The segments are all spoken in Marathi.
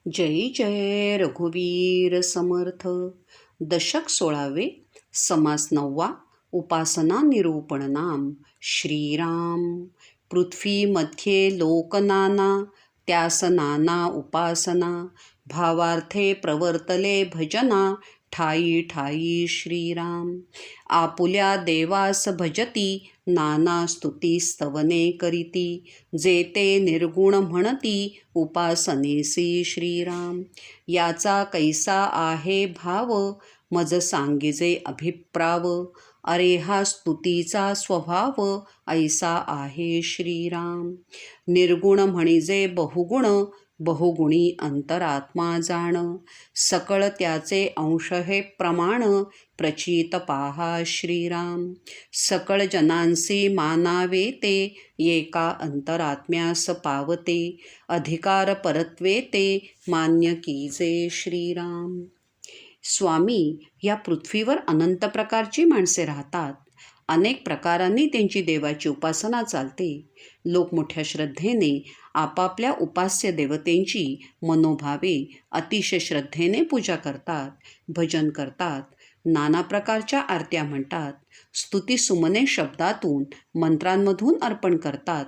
जय जय रघुवीर समर्थ. दशक 16वे. समास 9वा. उपासना निरूपण नाम. श्रीराम. पृथ्वीमध्ये लोकनाना, त्यास नाना उपासना. भावार्थे प्रवर्तले भजना, ठाई ठाई श्रीराम. आपुल्या देवास भजती, नाना स्तुती स्तवने करीती. जेते निर्गुण म्हणती, उपासनेसी श्रीराम. याचा कैसा आहे भाव, मज सांगिजे अभिप्राव. अरे हा स्तुतीचा स्वभाव, ऐसा आहे श्रीराम. निर्गुण म्हणिजे बहुगुण, बहुगुणी अंतरात्मा जाण. सकळ त्याचे अंश हे प्रमाण, प्रचित पाहा श्रीराम. सकळ जनांसी मानावे ते, एका अंतरात्म्यास पावते. अधिकार परत्वे ते, मान्य कीजे श्रीराम. स्वामी, या पृथ्वीवर अनंत प्रकारची माणसे राहतात. अनेक प्रकारांनी त्यांची देवाची उपासना चालते. लोक मोठ्या श्रद्धेने आपापल्या उपास्य देवतेंची मनोभावे अतिशय श्रद्धेने पूजा करतात, भजन करतात, नाना प्रकारच्या आरत्या म्हणतात, स्तुती सुमने शब्दातून मंत्रांमधून अर्पण करतात.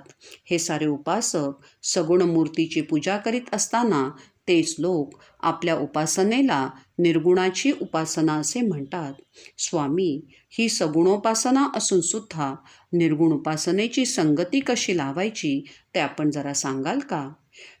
हे सारे उपासक सगुण मूर्तीची पूजा करीत असताना तेच लोक आपल्या उपासनेला निर्गुणाची उपासना असे म्हणतात. स्वामी, ही सगुणोपासना असून सुद्धा निर्गुण उपासनेची संगती कशी लावायची ते आपण जरा सांगाल का?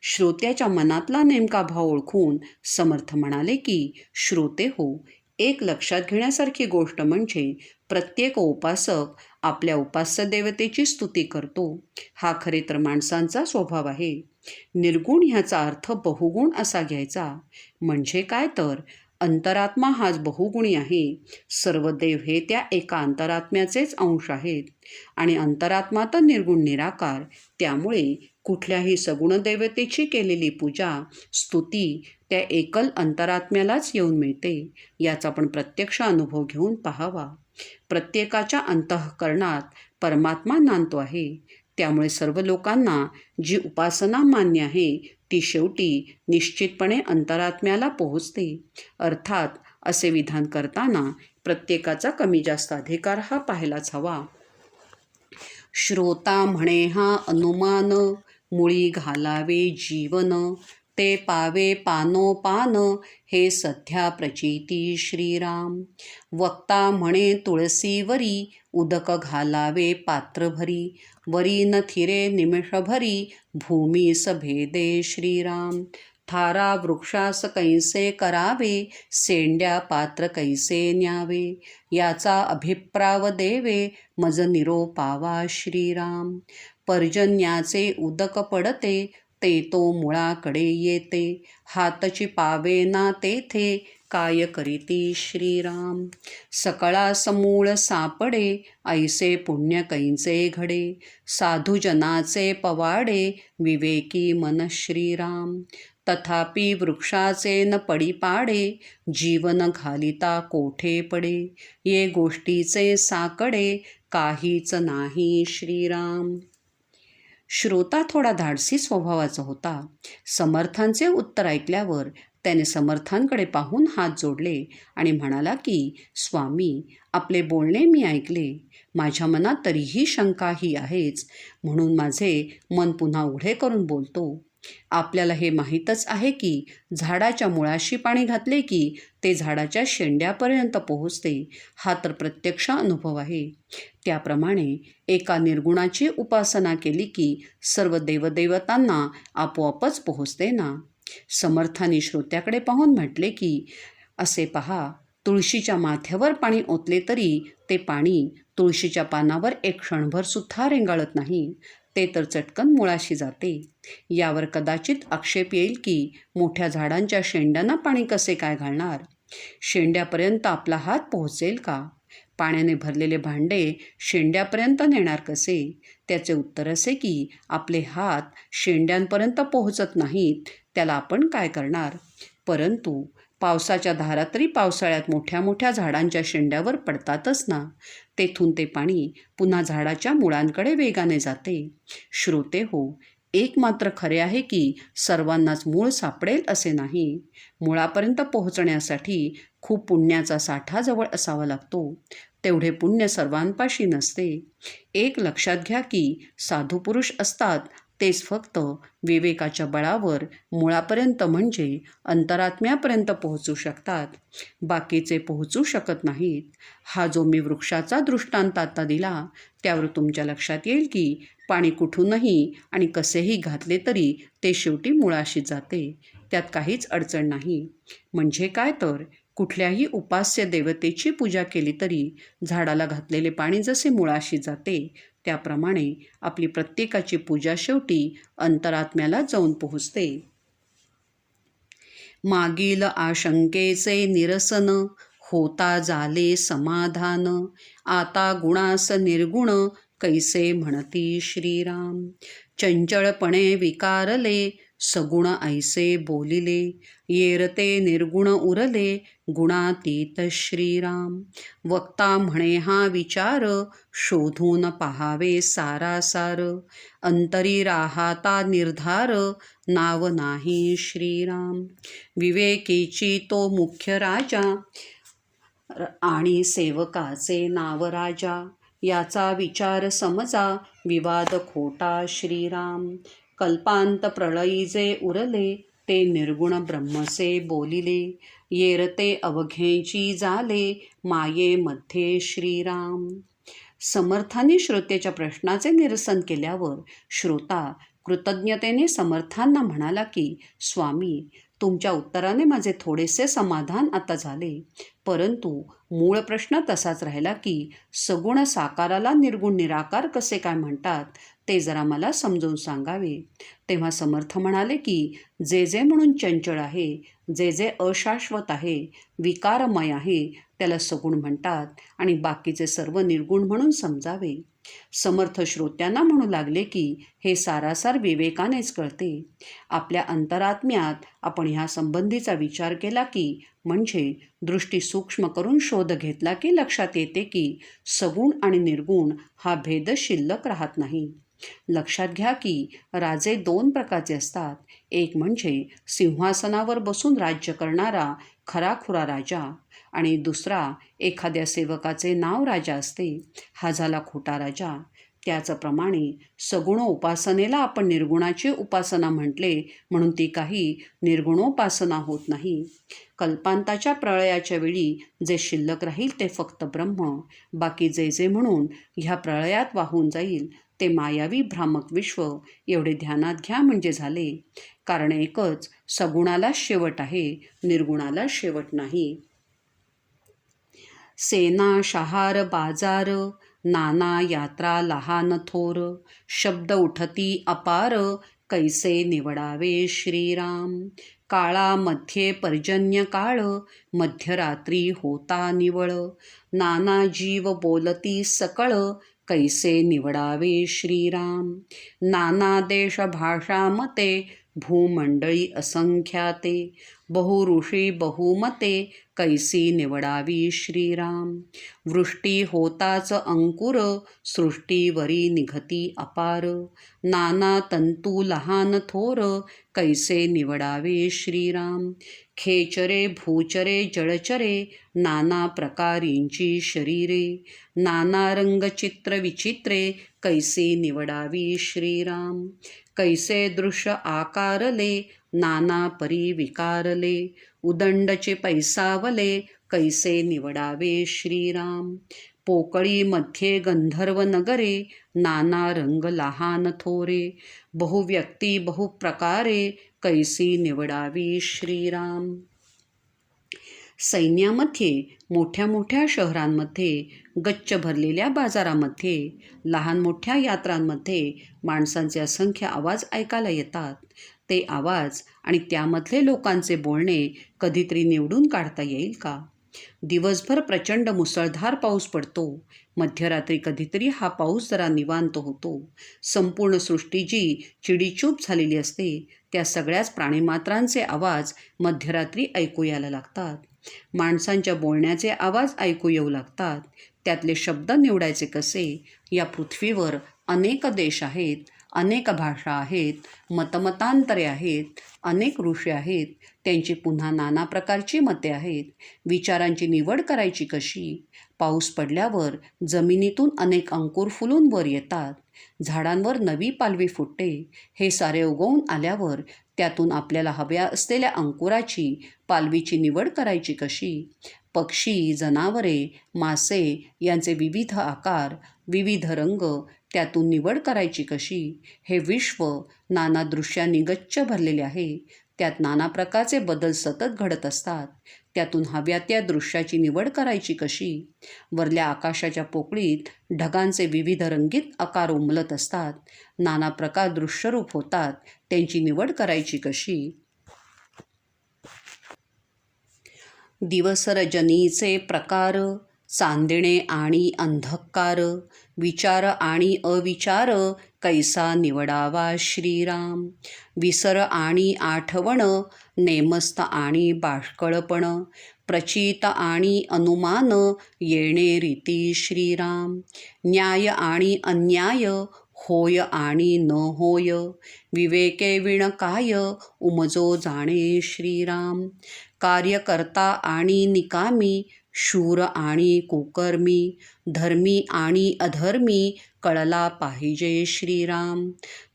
श्रोत्याच्या मनातला नेमका भाव ओळखून समर्थ म्हणाले की, श्रोते हो, एक लक्षात घेण्यासारखी गोष्ट म्हणजे प्रत्येक उपासक आपल्या उपास्य देवतेची स्तुती करतो. हा खरे तर माणसांचा स्वभाव आहे. निर्गुण ह्याचा अर्थ बहुगुण असा घ्यायचा. म्हणजे काय तर अंतरात्मा हाच बहुगुणी आहे. सर्व देव हे त्या एका अंतरात्म्याचेच अंश आहेत आणि अंतरात्मा तर निर्गुण निराकार. त्यामुळे कुठल्याही सगुण देवतेची केलेली पूजा, स्तुती त्या एकल अंतरात्म्यालाच येऊन मिळते. याचा आपण प्रत्यक्ष अनुभव घेऊन पाहावा. प्रत्येकाच्या अंतःकरणात परमात्मा नांदतो आहे. त्यामुळे सर्व लोकांना जी उपासना मान्य आहे ती शेवटी निश्चितपणे अंतरात्म्याला पोहोचते. अर्थात असे विधान करताना प्रत्येकाचा कमी जास्त अधिकार हा पाहायलाच हवा. श्रोता म्हणे हा अनुमान, मुळी घालावे जीवन. ते पावे पानोपान, हे सध्या प्रचिती श्रीराम. वक्ता म्हणे तुळसीवरी, उदक घालावे पात्र भरी. वरी न थिरे निमिषभरी, भूमीस भेदे श्रीराम. थारा वृक्षास कैसे करावे, सेंड्या पात्र कैसे न्यावे. याचा अभिप्राव देवे, मज निरोपावा श्रीराम. पर्जन्याचे उदक पडते, ते तो मुळाकडे येते. हातची पावे ना तेथे, काय करीती श्रीराम. सकळास मूळ सापडे, ऐसे पुण्य कैंचे घडे. साधुजनाचे पवाडे, विवेकी मन श्रीराम. तथापि वृक्षाचे न पडी पाडे, जीवन घालिता कोठे पडे. ये गोष्टीचे साकडे, काहीच नाही श्रीराम. श्रोता थोडा धाडसी स्वभावाचा होता. समर्थांचे उत्तर ऐकल्यावर त्याने समर्थांकडे पाहून हात जोडले आणि म्हणाला की, स्वामी, आपले बोलणे मी ऐकले. माझ्या मनात तरीही शंका ही आहेच, म्हणून माझे मन पुन्हा उघडे करून बोलतो. आपल्याला हे माहीतच आहे की झाडाच्या मुळाशी पाणी घातले की ते झाडाच्या शेंड्यापर्यंत पोहोचते. हा तर प्रत्यक्ष अनुभव आहे. त्याप्रमाणे एका निर्गुणाची उपासना केली की सर्व देवदेवतांना आपोआपच पोहोचते ना. समर्थांनी श्रोत्याकडे पाहून म्हटले की, असे पहा, तुळशीच्या माथ्यावर पाणी ओतले तरी ते पाणी तुळशीच्या पानावर एक क्षणभर सुद्धा रेंगाळत नाही. ते तर चटकन मुळाशी जाते. यावर कदाचित आक्षेप येईल की मोठ्या झाडांच्या शेंड्यांना पाणी कसे काय घालणार? शेंड्यापर्यंत आपला हात पोहोचेल का? पाण्याने भरलेले भांडे शेंड्यापर्यंत नेणार कसे? त्याचे उत्तर असे की आपले हात शेंड्यांपर्यंत पोहोचत नाहीत, त्याला आपण काय करणार? परंतु पावसाच्या धारा तरी पावसाळ्यात मोठ्या मोठ्या झाडांच्या शेंड्यावर पडतातच ना. तेथून ते पाणी पुन्हा झाडाच्या मुळांकडे वेगाने जाते. श्रोते हो, एक मात्र खरे आहे की सर्वांनाच मूळ सापडेल असे नाही. मुळापर्यंत पोहोचण्यासाठी खूप पुण्याचा साठा जवळ असावा लागतो. तेवढे पुण्य सर्वांपाशी नसते. एक लक्षात घ्या की साधू पुरुष असतात तेच फक्त विवेकाच्या बळावर मुळापर्यंत म्हणजे अंतरात्म्यापर्यंत पोहोचू शकतात. बाकीचे पोहोचू शकत नाहीत. हा जो मी वृक्षाचा दृष्टांत आता दिला त्यावर तुमच्या लक्षात येईल की पाणी कुठूनही आणि कसेही घातले तरी ते शेवटी मुळाशी जाते. त्यात काहीच अडचण नाही. म्हणजे काय तर कुठल्याही उपास्य देवतेची पूजा केली तरी झाडाला घातलेले पाणी जसे मुळाशी जाते त्याप्रमाणे आपली प्रत्येकाची पूजा शेवटी अंतरात्म्याला जाऊन पोहोचते. मागील आशंकेचे निरसन होता झाले समाधान. आता गुणास निर्गुण कैसे म्हणती श्रीराम. चंचळपणे विकारले सगुण ऐसे बोलिले. येरते निर्गुण उरले गुणातीत श्रीराम. वक्ता म्हणे हा विचार शोधून पहावे सारासार. अंतरी राहाता निर्धार नाव नाही श्रीराम. विवेकेची तो मुख्य राजा आणि सेवकाचे नाव राजा. याचा विचार समजा विवाद खोटा श्रीराम. कल्पांत प्रळयी जे उरले ते निर्गुण ब्रह्मसे बोलिले. येरते अवघेची झाले मायेमध्ये श्रीराम. समर्थाने श्रोत्याच्या प्रश्नाचे निरसन केल्यावर श्रोता कृतज्ञतेने समर्थांना म्हणाला की स्वामी, तुमच्या उत्तराने माझे थोडेसे समाधान आता झाले. परंतु मूळ प्रश्न तसाच राहिला की सगुण साकाराला निर्गुण निराकार कसे काय म्हणतात ते जरा मला समजून सांगावे. तेव्हा समर्थ म्हणाले की जे जे म्हणून चंचळ आहे, जे जे अशाश्वत आहे, विकारमय आहे त्याला सगुण म्हणतात आणि बाकीचे सर्व निर्गुण म्हणून समजावे. समर्थ श्रोत्यांना म्हणू लागले की हे सारासार विवेकानेच कळते. आपल्या अंतरात्म्यात आपण ह्या संबंधीचा विचार केला की म्हणजे दृष्टी सूक्ष्म करून शोध घेतला की लक्षात येते की सगुण आणि निर्गुण हा भेद शिल्लक राहत नाही. लक्षात घ्या की राजे दोन प्रकारचे असतात. एक म्हणजे सिंहासनावर बसून राज्य करणारा खराखुरा राजा आणि दुसरा एखाद्या सेवकाचे नाव राजा असते, हा झाला खोटा राजा. त्याचप्रमाणे सगुण उपासनेला आपण निर्गुणाची उपासना म्हटले म्हणून ती काही निर्गुणोपासना होत नाही. कल्पांताच्या प्रळयाच्या वेळी जे शिल्लक राहील ते फक्त ब्रह्म. बाकी जे जे म्हणून ह्या प्रळयात वाहून जाईल ते मायावी भ्रामक विश्व एवढे ध्यानात घ्या म्हणजे झाले. कारण एकच, सगुणाला शेवट आहे, निर्गुणाला शेवट नाही. सेना शहार बाजार नाना यात्रा लहान थोर. शब्द उठती अपार कैसे निवडावे श्रीराम. काळामध्ये पर्जन्य काळ मध्यरात्री होता निवळ. नाना जीव बोलती सकळ कैसे निवडावे श्रीराम. नाना देश भाषा मते भूमंडळी असंख्याते. बहुऋषी बहुमते कैसी निवडावी श्रीराम. वृष्टी होताच अंकुर सृष्टीवरी निघती अपार. नाना तंतू लहान थोर कैसे निवडावे श्रीराम. खेचरे भूचरे जळचरे नाना प्रकारींची शरीरे. नाना रंगचित्र विचित्रे कैसी निवडावी श्रीराम. कैसे दृश्य आकारले नाना परी विकारले. उदंडचे पैसावले कैसे निवडावे श्रीराम. पोकळीमध्ये गंधर्व नगरे नाना रंग लहान थोरे. बहुव्यक्ती बहुप्रकारे कैसी निवडावी श्रीराम. सैन्यामध्ये, मोठ्या मोठ्या शहरांमध्ये, गच्च भरलेल्या बाजारामध्ये, लहान मोठ्या यात्रांमध्ये माणसांचे असंख्य आवाज ऐकायला येतात. ते आवाज आणि त्यामधले लोकांचे बोलणे कधीतरी निवडून काढता येईल का? दिवसभर प्रचंड मुसळधार पाऊस पडतो. मध्यरात्री कधीतरी हा पाऊस जरा निवांत होतो. संपूर्ण सृष्टी जी चिडीचूप झालेली असते त्या सगळ्याच प्राणीमात्रांचे आवाज मध्यरात्री ऐकू यायला लागतात. माणसांच्या बोलण्याचे आवाज ऐकू येऊ लागतात. त्यातले शब्द निवडायचे कसे? या पृथ्वीवर अनेक देश आहेत, अनेक भाषा आहेत, मतमतांतरे आहेत, अनेक ऋषी आहेत, त्यांची पुन्हा नाना प्रकारची मते आहेत. विचारांची निवड करायची कशी? पाऊस पडल्यावर जमिनीतून अनेक अंकुर फुलून वर येतात. झाडांवर नवी पालवी फुटते. हे सारे उगवून आल्यावर त्यातून आपल्याला हव्या असलेल्या अंकुराची, पालवीची निवड करायची कशी? पक्षी, जनावरे, मासे यांचे विविध आकार, विविध रंग, त्यातून निवड करायची कशी? हे विश्व नाना दृश्यांनी गच्च भरलेले आहे. त्यात नाना प्रकारचे बदल सतत घडत असतात. त्यातून हव्या त्या दृश्याची निवड करायची कशी? वरल्या आकाशाच्या पोकळीत ढगांचे विविध रंगीत आकार उमलत असतात. नाना प्रकार दृश्यरूप होतात. त्यांची निवड करायची कशी? दिवस रजनीचे प्रकार, चांदणे आणि अंधकार, विचार आणि अविचार, कैसा निवडावा श्रीराम? विसर आणि आठवण, नेमस्त आणि बाष्कळपण, प्रचित आणि अनुमान, येणे रीती श्रीराम. न्याय आणि अन्याय, होय आणि न होय, विवेके विण काय, उमजो जाणे श्रीराम. कार्यकर्ता आणि निकामी, शूर आणि कुकर्मी, धर्मी आणि अधर्मी, कळला पाहिजे श्रीराम.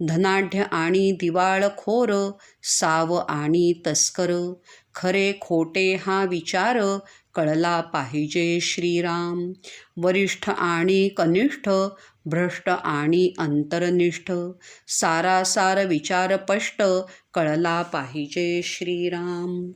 धनाढ्य आणि दिवाळखोर, साव आणि तस्कर, खरे खोटे हा विचार, कळला पाहिजे श्रीराम. वरिष्ठ आणि कनिष्ठ, भ्रष्ट आणि अंतरनिष्ठ, सारासार विचार स्पष्ट, कळला पाहिजे श्रीराम.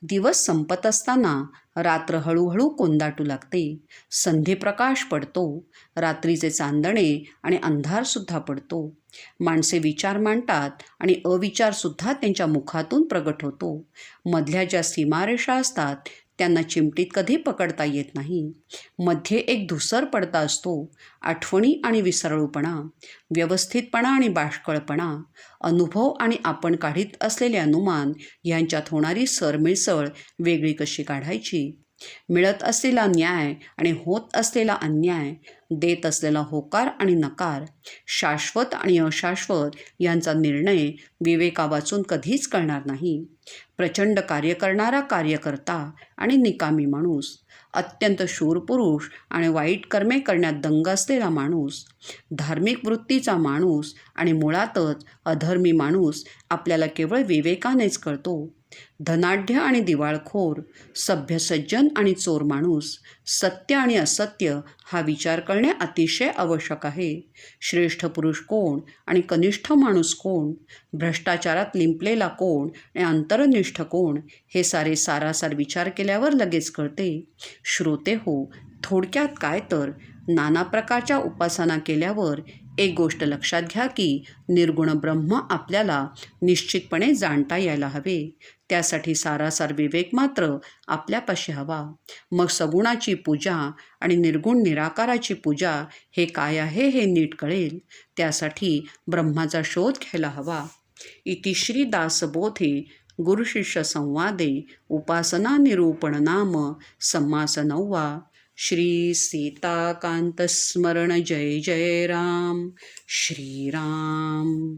दिवस संपत असताना रात्र हळूहळू कोंदाटू लागते. संध्येप्रकाश पडतो. रात्रीचे चांदणे आणि अंधारसुद्धा पडतो. माणसे विचार मांडतात आणि अविचारसुद्धा त्यांच्या मुखातून प्रगट होतो. मधल्या ज्या सीमारेषा असतात त्यांना चिमटीत कधी पकडता येत नाही. मध्ये एक धुसर पडता असतो. आठवणी आणि विसरळूपणा, व्यवस्थितपणा आणि बाष्कळपणा, अनुभव आणि आपण काढीत असलेले अनुमान यांच्यात होणारी सरमिसळ वेगळी कशी काढायची? मिळत असलेला न्याय आणि होत असलेला अन्याय, देत असलेला होकार आणि नकार, शाश्वत आणि अशाश्वत यांचा निर्णय विवेकावाचून कधीच कळणार नाही. प्रचंड कार्य करणारा कार्यकर्ता आणि निकामी माणूस, अत्यंत शूर पुरुष आणि वाईट कर्मे करण्यात दंग असलेला माणूस, धार्मिक वृत्तीचा माणूस आणि मुळातच अधर्मी माणूस आपल्याला केवळ विवेकानेच कळतो. धनाढ्य आणि दिवाळखोर, सभ्य सज्जन आणि चोर माणूस, सत्य आणि असत्य हा विचार करणे अतिशय आवश्यक आहे. श्रेष्ठ पुरुष कोण आणि कनिष्ठ माणूस कोण, भ्रष्टाचारात लिंपलेला कोण आणि अंतरनिष्ठ कोण, हे सारे सारासार विचार केल्यावर लगेच कळते. श्रोते हो, थोडक्यात काय तर नाना प्रकारच्या उपासना केल्यावर एक गोष्ट लक्षात घ्या की निर्गुण ब्रह्म आपल्याला निश्चितपणे जाणता यायला हवे. त्यासाठी सारासार विवेक मात्र आपल्यापाशी हवा. मग सगुणाची पूजा आणि निर्गुण निराकाराची पूजा हे काय आहे हे नीट कळेल. त्यासाठी ब्रह्माचा शोध घ्यायला हवा. इति श्री दासबोधे गुरुशिष्य संवादे उपासना निरूपण नाम समास 9वा. श्री सीताकांत स्मरण जय जय राम. श्रीराम.